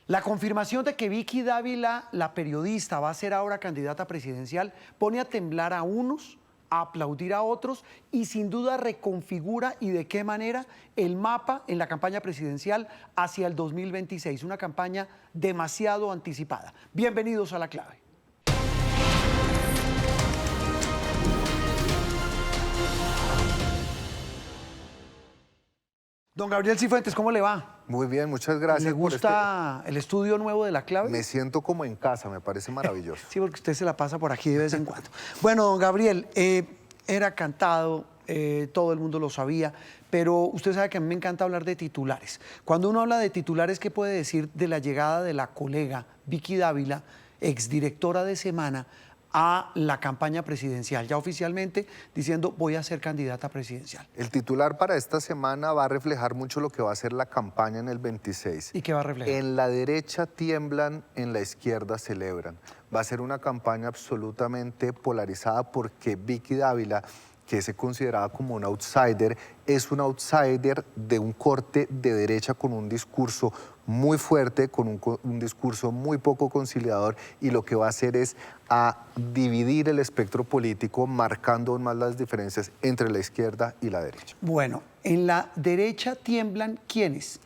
La confirmación de que Vicky Dávila, la periodista, va a ser ahora candidata presidencial, pone a temblar a unos, a aplaudir a otros y sin duda reconfigura y de qué manera el mapa en la campaña presidencial hacia el 2026, una campaña demasiado anticipada. Bienvenidos a La Clave. Don Gabriel Cifuentes, ¿cómo le va? Muy bien, muchas gracias. ¿Le gusta el estudio nuevo de La Clave? Me siento como en casa, me parece maravilloso. Sí, porque usted se la pasa por aquí de vez en cuando. Bueno, don Gabriel, era cantado, todo el mundo lo sabía, pero usted sabe que a mí me encanta hablar de titulares. Cuando uno habla de titulares, ¿qué puede decir de la llegada de la colega Vicky Dávila, exdirectora de Semana, a la campaña presidencial, ya oficialmente diciendo voy a ser candidata presidencial? El titular para esta semana va a reflejar mucho lo que va a ser la campaña en el 26. ¿Y qué va a reflejar? En la derecha tiemblan, en la izquierda celebran. Va a ser una campaña absolutamente polarizada porque Vicky Dávila, que se consideraba como un outsider, es un outsider de un corte de derecha con un discurso muy fuerte, con un discurso muy poco conciliador, y lo que va a hacer es a dividir el espectro político, marcando aún más las diferencias entre la izquierda y la derecha. Bueno, en la derecha tiemblan ¿quiénes?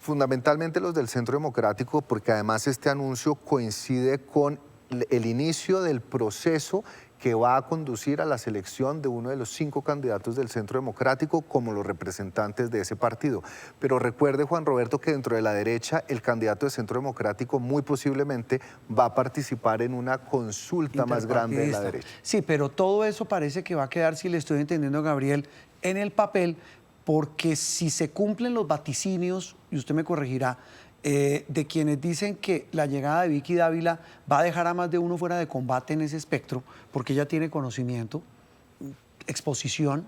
Fundamentalmente los del Centro Democrático, porque además este anuncio coincide con el inicio del proceso que va a conducir a la selección de uno de los 5 candidatos del Centro Democrático como los representantes de ese partido. Pero recuerde, Juan Roberto, que dentro de la derecha el candidato del Centro Democrático muy posiblemente va a participar en una consulta más grande de la derecha. Sí, pero todo eso parece que va a quedar, si le estoy entendiendo, Gabriel, en el papel, porque si se cumplen los vaticinios, y usted me corregirá, de quienes dicen que la llegada de Vicky Dávila va a dejar a más de uno fuera de combate en ese espectro, porque ella tiene conocimiento, exposición,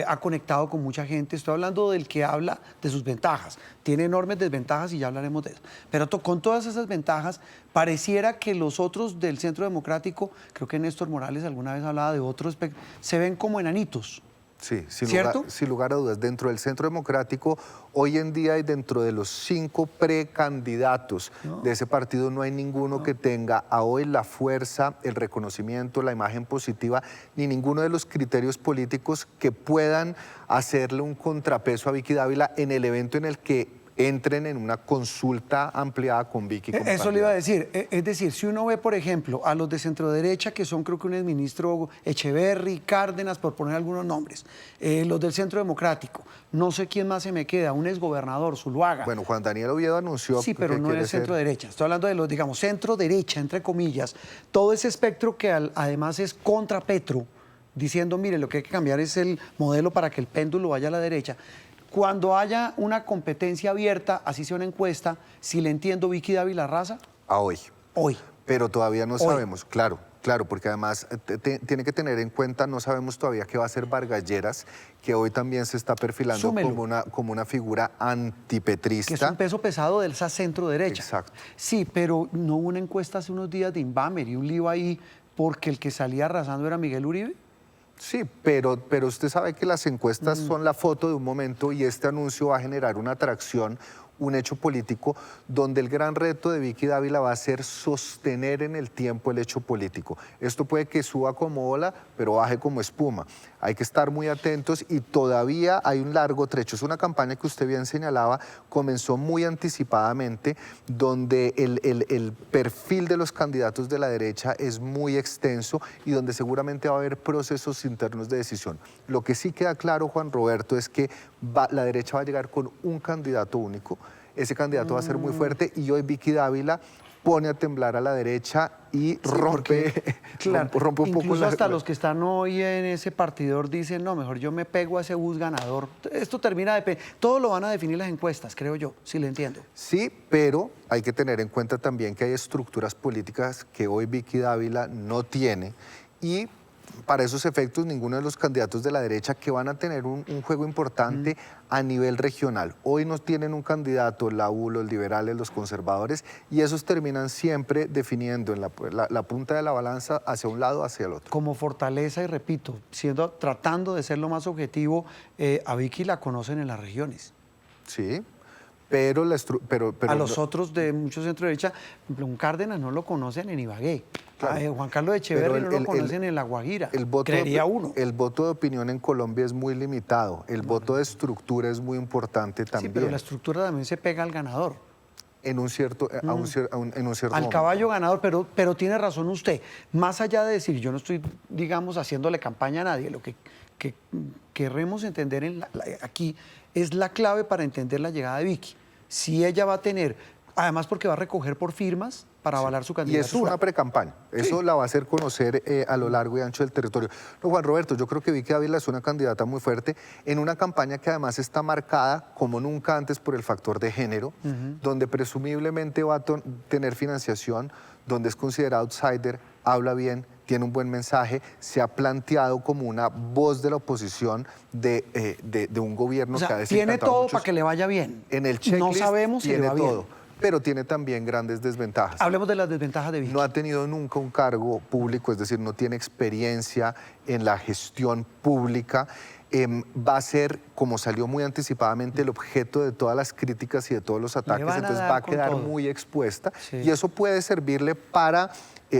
ha conectado con mucha gente. Estoy hablando del que habla de sus ventajas. Tiene enormes desventajas y ya hablaremos de eso. Pero con todas esas ventajas, pareciera que los otros del Centro Democrático, creo que Néstor Morales alguna vez hablaba de otro espectro, se ven como enanitos. Sí, ¿Cierto? Sin lugar a dudas. Dentro del Centro Democrático, hoy en día y dentro de los 5 precandidatos de ese partido, no hay ninguno que tenga a hoy la fuerza, el reconocimiento, la imagen positiva, ni ninguno de los criterios políticos que puedan hacerle un contrapeso a Vicky Dávila en el evento en el que entren en una consulta ampliada con Vicky como Eso le iba a candidata. decir. Es decir, si uno ve, por ejemplo, a los de centroderecha, que son creo que un exministro Echeverry, Cárdenas, por poner algunos nombres, los del Centro Democrático, no sé quién más se me queda, un exgobernador, Zuluaga. Bueno, Juan Daniel Oviedo anunció Sí, pero que no quiere es ser... centro-derecha. Estoy hablando de los, digamos, centro-derecha, entre comillas. Todo ese espectro que además es contra Petro, diciendo, mire, lo que hay que cambiar es el modelo para que el péndulo vaya a la derecha. Cuando haya una competencia abierta, así sea una encuesta, si le entiendo, Vicky Dávila arrasa. A hoy. Hoy. Pero todavía no sabemos, claro, porque además tiene que tener en cuenta, no sabemos todavía qué va a hacer Vargas Lleras, que hoy también se está perfilando como una figura antipetrista. Que es un peso pesado de esa centro-derecha. Exacto. Sí, pero no hubo una encuesta hace unos días de Inbamer y un lío ahí porque el que salía arrasando era Miguel Uribe. Sí, pero usted sabe que las encuestas son la foto de un momento y este anuncio va a generar una atracción, un hecho político, donde el gran reto de Vicky Dávila va a ser sostener en el tiempo el hecho político. Esto puede que suba como ola, pero baje como espuma. Hay que estar muy atentos y todavía hay un largo trecho. Es una campaña que usted bien señalaba, comenzó muy anticipadamente, donde el perfil de los candidatos de la derecha es muy extenso y donde seguramente va a haber procesos internos de decisión. Lo que sí queda claro, Juan Roberto, es que la derecha va a llegar con un candidato único. Ese candidato va a ser muy fuerte y hoy Vicky Dávila pone a temblar a la derecha y rompe un poco incluso hasta los que están hoy en ese partidor dicen, no, mejor yo me pego a ese bus ganador. Esto termina de... Todo lo van a definir las encuestas, creo yo, si le entiendo. Sí, pero hay que tener en cuenta también que hay estructuras políticas que hoy Vicky Dávila no tiene y para esos efectos ninguno de los candidatos de la derecha que van a tener un juego importante a nivel regional. Hoy no tienen un candidato, la U, los liberales, los conservadores, y esos terminan siempre definiendo en la punta de la balanza hacia un lado o hacia el otro. Como fortaleza, y repito, tratando de ser lo más objetivo, a Vicky la conocen en las regiones. Sí. pero, A los otros de muchos centro derecha, por ejemplo, un Cárdenas no lo conocen en Ibagué. Claro. Juan Carlos Echeverri no lo conocen en La Guajira. Creería uno. El voto de opinión en Colombia es muy limitado. El voto de estructura es muy importante también. Sí, pero la estructura también se pega al ganador. En un cierto, en un cierto Al momento. caballo ganador, pero tiene razón usted. Más allá de decir, yo no estoy, digamos, haciéndole campaña a nadie, lo que queremos entender aquí es la clave para entender la llegada de Vicky. Si ella va a tener, además porque va a recoger por firmas para avalar su candidatura. Y eso es una precampaña, eso la va a hacer conocer a lo largo y ancho del territorio. No, Juan Roberto, yo creo que Vicky Dávila es una candidata muy fuerte en una campaña que además está marcada como nunca antes por el factor de género, donde presumiblemente va a tener financiación, donde es considerado outsider, habla bien, tiene un buen mensaje, se ha planteado como una voz de la oposición de un gobierno que ha desencantado tiene todo muchos. para que le vaya bien. En el checklist no sabemos si tiene le va todo, bien. pero tiene también grandes desventajas. Hablemos de las desventajas de Vicky. No ha tenido nunca un cargo público, es decir, no tiene experiencia en la gestión pública. Va a ser, como salió muy anticipadamente, el objeto de todas las críticas y de todos los ataques, entonces va a quedar muy expuesta y eso puede servirle para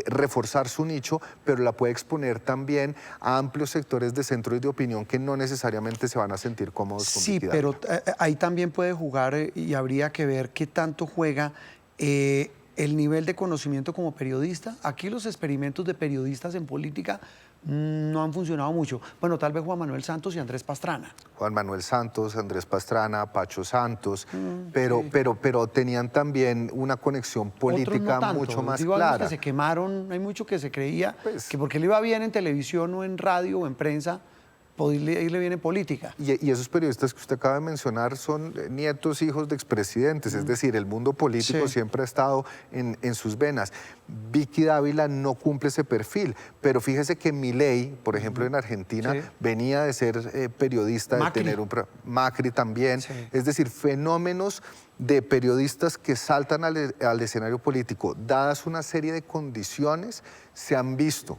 reforzar su nicho, pero la puede exponer también a amplios sectores de centro y de opinión que no necesariamente se van a sentir cómodos con Sí, Vicky pero Dávila. ahí también puede jugar y habría que ver qué tanto juega el nivel de conocimiento como periodista. Aquí los experimentos de periodistas en política no han funcionado mucho. Bueno, tal vez Juan Manuel Santos y Andrés Pastrana. Juan Manuel Santos, Andrés Pastrana, Pacho Santos, pero tenían también una conexión política mucho más clara. Que se quemaron, hay mucho que se creía que porque le iba bien en televisión o en radio o en prensa, podría irle bien en política. Y esos periodistas que usted acaba de mencionar son nietos, hijos de expresidentes, es decir, el mundo político siempre ha estado en sus venas. Vicky Dávila no cumple ese perfil, pero fíjese que Milei, por ejemplo, en Argentina, venía de ser periodista, Macri. de tener Macri también, es decir, fenómenos de periodistas que saltan al escenario político, dadas una serie de condiciones, se han visto.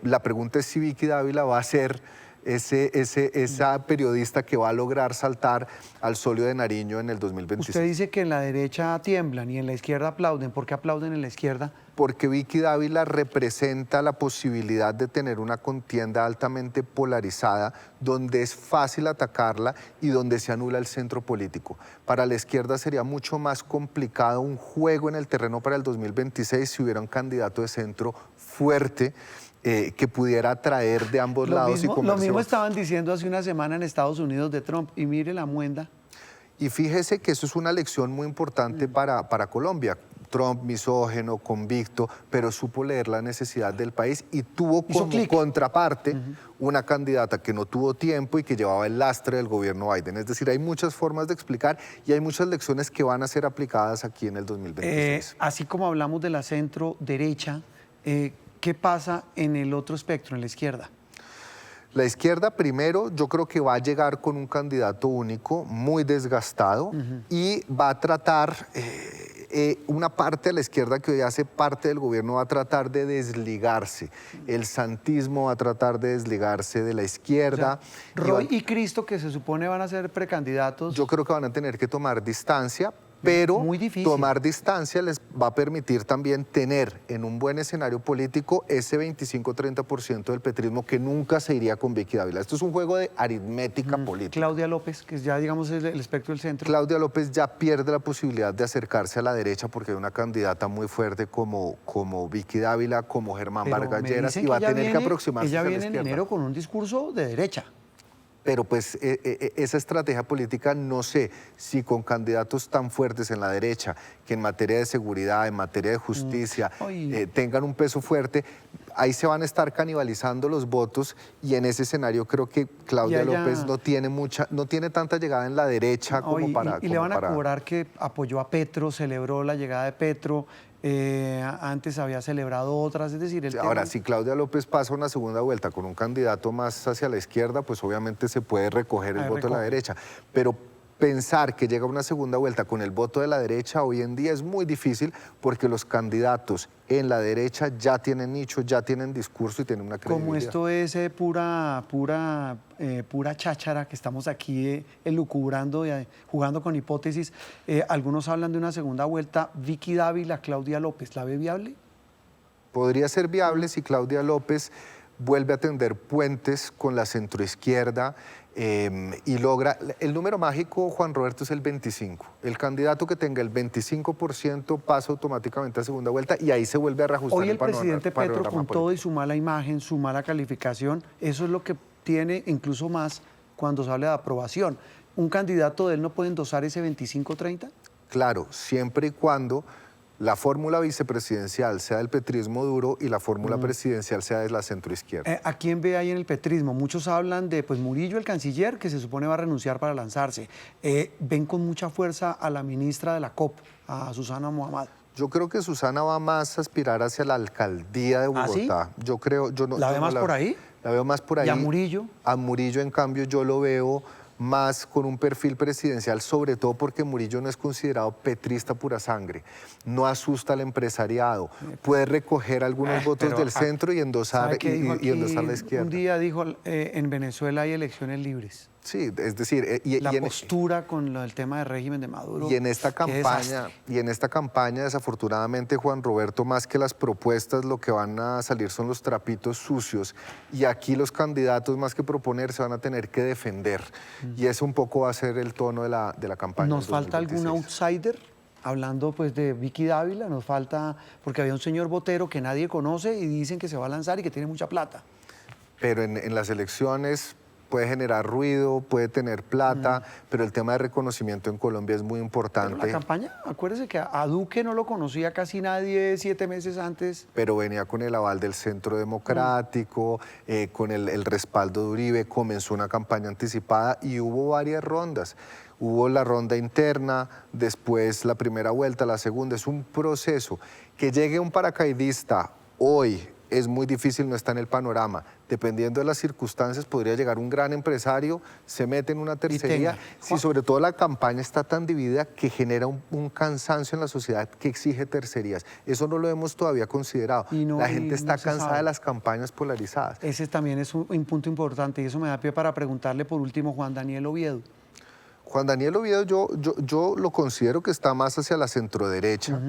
La pregunta es si Vicky Dávila va a ser esa periodista que va a lograr saltar al solio de Nariño en el 2026. Usted dice que en la derecha tiemblan y en la izquierda aplauden. ¿Por qué aplauden en la izquierda? Porque Vicky Dávila representa la posibilidad de tener una contienda altamente polarizada, donde es fácil atacarla y donde se anula el centro político. Para la izquierda sería mucho más complicado un juego en el terreno para el 2026 si hubiera un candidato de centro fuerte, que pudiera atraer de ambos lados y comerse. Lo mismo estaban diciendo hace una semana en Estados Unidos de Trump, y mire la muenda. Y fíjese que eso es una lección muy importante para Colombia. Trump, misógeno, convicto, pero supo leer la necesidad del país y tuvo como contraparte una candidata que no tuvo tiempo y que llevaba el lastre del gobierno Biden. Es decir, hay muchas formas de explicar y hay muchas lecciones que van a ser aplicadas aquí en el 2026. Así como hablamos de la centro derecha, ¿qué pasa en el otro espectro, en la izquierda? La izquierda, primero, yo creo que va a llegar con un candidato único, muy desgastado, y va a tratar, una parte de la izquierda que hoy hace parte del gobierno va a tratar de desligarse. El santismo va a tratar de desligarse de la izquierda. O sea, Roy y Cristo, que se supone van a ser precandidatos. Yo creo que van a tener que tomar distancia, pero tomar distancia les va a permitir también tener en un buen escenario político ese 25-30% del petrismo que nunca se iría con Vicky Dávila. Esto es un juego de aritmética política. Claudia López, que es ya digamos el espectro del centro. Claudia López ya pierde la posibilidad de acercarse a la derecha porque hay una candidata muy fuerte como Vicky Dávila, como Germán Vargas Lleras, y va a tener que aproximarse a la izquierda. Ella viene en enero con un discurso de derecha. Pero pues esa estrategia política no sé si con candidatos tan fuertes en la derecha, que en materia de seguridad, en materia de justicia, tengan un peso fuerte, ahí se van a estar canibalizando los votos y en ese escenario creo que Claudia López no tiene tanta llegada en la derecha como para... Y le van a cobrar que apoyó a Petro, celebró la llegada de Petro, antes había celebrado otras, es decir... Ahora, si Claudia López pasa una segunda vuelta con un candidato más hacia la izquierda, pues obviamente se puede recoger el voto de la derecha. Pero pensar que llega una segunda vuelta con el voto de la derecha hoy en día es muy difícil porque los candidatos en la derecha ya tienen nicho, ya tienen discurso y tienen una credibilidad. Como esto es pura cháchara, que estamos aquí elucubrando y jugando con hipótesis, algunos hablan de una segunda vuelta. Vicky Dávila, Claudia López, ¿la ve viable? Podría ser viable si Claudia López vuelve a tender puentes con la centroizquierda y logra... El número mágico, Juan Roberto, es el 25. El candidato que tenga el 25% pasa automáticamente a segunda vuelta y ahí se vuelve a reajustar Hoy el panorama presidente Petro, con político. todo y su mala imagen, su mala calificación, eso es lo que tiene incluso más cuando se habla de aprobación. ¿Un candidato de él no puede endosar ese 25-30? Claro, siempre y cuando la fórmula vicepresidencial sea del petrismo duro y la fórmula presidencial sea de la centroizquierda. ¿A quién ve ahí en el petrismo? Muchos hablan de Murillo, el canciller, que se supone va a renunciar para lanzarse. Ven con mucha fuerza a la ministra de la COP, a Susana Mohamad. Yo creo que Susana va más a aspirar hacia la alcaldía de Bogotá. ¿Ah, sí? Yo creo, ¿La ve más por ahí? La veo más por ahí. ¿Y a Murillo? A Murillo, en cambio, yo lo veo más con un perfil presidencial, sobre todo porque Murillo no es considerado petrista pura sangre, no asusta al empresariado, puede recoger algunos votos del centro y endosar la izquierda. Un día dijo, en Venezuela hay elecciones libres. Sí, es decir... la postura con el tema del régimen de Maduro. Y en esta campaña, desafortunadamente, Juan Roberto, más que las propuestas, lo que van a salir son los trapitos sucios. Y aquí los candidatos, más que proponer, se van a tener que defender. Y eso un poco va a ser el tono de la campaña. ¿Nos falta algún outsider? Hablando pues de Vicky Dávila, nos falta, porque había un señor Botero que nadie conoce y dicen que se va a lanzar y que tiene mucha plata. Pero en las elecciones puede generar ruido, puede tener plata, pero el tema de reconocimiento en Colombia es muy importante. Pero la campaña, acuérdese que a Duque no lo conocía casi nadie 7 meses antes. Pero venía con el aval del Centro Democrático, con el respaldo de Uribe, comenzó una campaña anticipada y hubo varias rondas. Hubo la ronda interna, después la primera vuelta, la segunda. Es un proceso. Que llegue un paracaidista hoy es muy difícil, no está en el panorama. Dependiendo de las circunstancias, podría llegar un gran empresario, se mete en una tercería. Si sobre todo la campaña está tan dividida que genera un cansancio en la sociedad que exige tercerías. Eso no lo hemos todavía considerado. La gente está cansada de las campañas polarizadas. Ese también es un punto importante y eso me da pie para preguntarle por último Juan Daniel Oviedo. Juan Daniel Oviedo yo lo considero que está más hacia la centroderecha.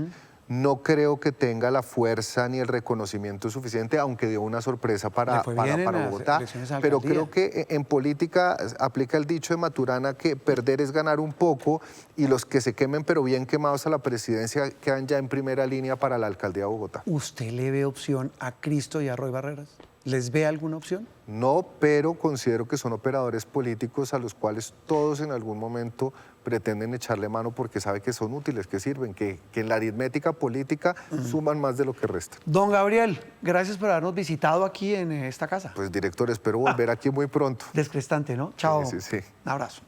No creo que tenga la fuerza ni el reconocimiento suficiente, aunque dio una sorpresa para Bogotá. Pero creo que en política aplica el dicho de Maturana que perder es ganar un poco y los que se quemen pero bien quemados a la presidencia quedan ya en primera línea para la alcaldía de Bogotá. ¿Usted le ve opción a Cristo y a Roy Barreras? ¿Les ve alguna opción? No, pero considero que son operadores políticos a los cuales todos en algún momento pretenden echarle mano porque saben que son útiles, que sirven, que en la aritmética política suman más de lo que restan. Don Gabriel, gracias por habernos visitado aquí en esta casa. Pues director, espero volver aquí muy pronto. Descrestante, ¿no? Chao. Sí. Un abrazo.